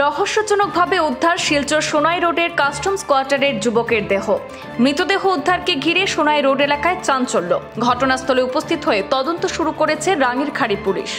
রহস্যজনকভাবে উদ্ধার শিলচর সোনাই রোডের কাস্টমস কোয়ার্টারের যুবকের দেহ। মৃতদেহ উদ্ধারকে ঘিরে সোনাই রোড এলাকায় চাঞ্চল্য। ঘটনাস্থলে উপস্থিত হয়ে তদন্ত শুরু করেছে রাঙ্গিরখাড়ি পুলিশ।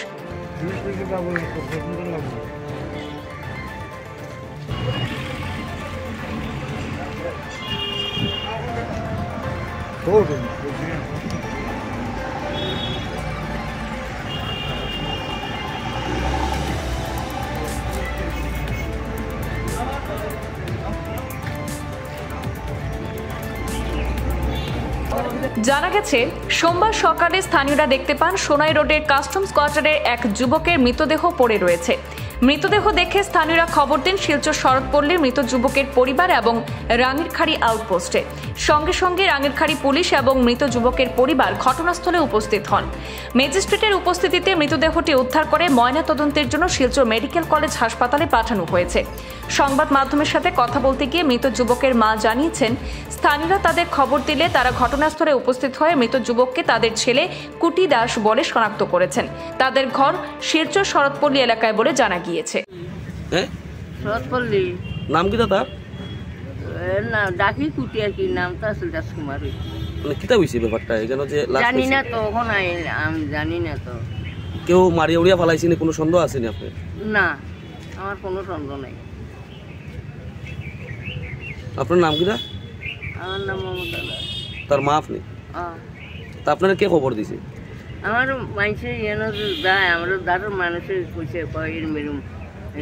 জানা গেছে, সোমবার সকালে স্থানীয়রা দেখতে পান সোনাই রোডের কাস্টমস কোয়ার্টারের এক যুবকের মৃতদেহ পড়ে রয়েছে। মৃতদেহ দেখে স্থানীয়রা খবর দেন শিলচর শরৎপল্লীর মৃত যুবকের পরিবার এবং রাঙ্গিরখাড়ি আউটপোস্টে। সঙ্গে সঙ্গে রাঙ্গিরখাড়ি পুলিশ এবং মৃত যুবকের পরিবার ঘটনাস্থলে উপস্থিত হন। ম্যাজিস্ট্রেটের উপস্থিতিতে মৃতদেহটি উদ্ধার করে ময়নাতদন্তের জন্য শিলচর মেডিকেল কলেজ হাসপাতালে পাঠানো হয়েছে। সংবাদ মাধ্যমের সাথে কথা বলতে গিয়ে মৃত যুবকের মা জানিয়েছেন, স্থানীয়রা তাদের খবর দিলে তারা ঘটনাস্থলে উপস্থিত হয়ে মৃত যুবককে তাদের ছেলে কুটি দাস বলে শনাক্ত করেছেন। তাদের ঘর শিলচর শরৎপল্লী এলাকায় বলে জানা গিয়েছে। শরৎপল্লী নাম কি দাদা? না ডাকি কুটি আর কি, নামটা আছে রাজকুমারী। মানে কিতা হইছে ব্যাপারটা এখানে যে জানি না তো, এখন আমি জানি না তো। কেউ মারিয়া উড়িয়া ফালাইছে না, কোনো সন্দেহ আছে না আপনি? না, আমার কোনো সন্দেহ নাই। আপনার নাম কি? আমার নাম মমতা দাস। তার মা আপনি? তা আপনারা কে খবর দিছে? আমার মানুষের যেন যায়, আমার দাঁড়ার মানুষের কইছে এরম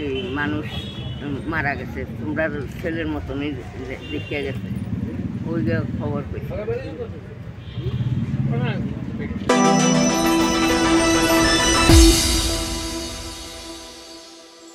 এই মানুষ মারা গেছে, তোমরা ছেলের মতনই দেখিয়া গেছে, ওই খবর পেয়েছে।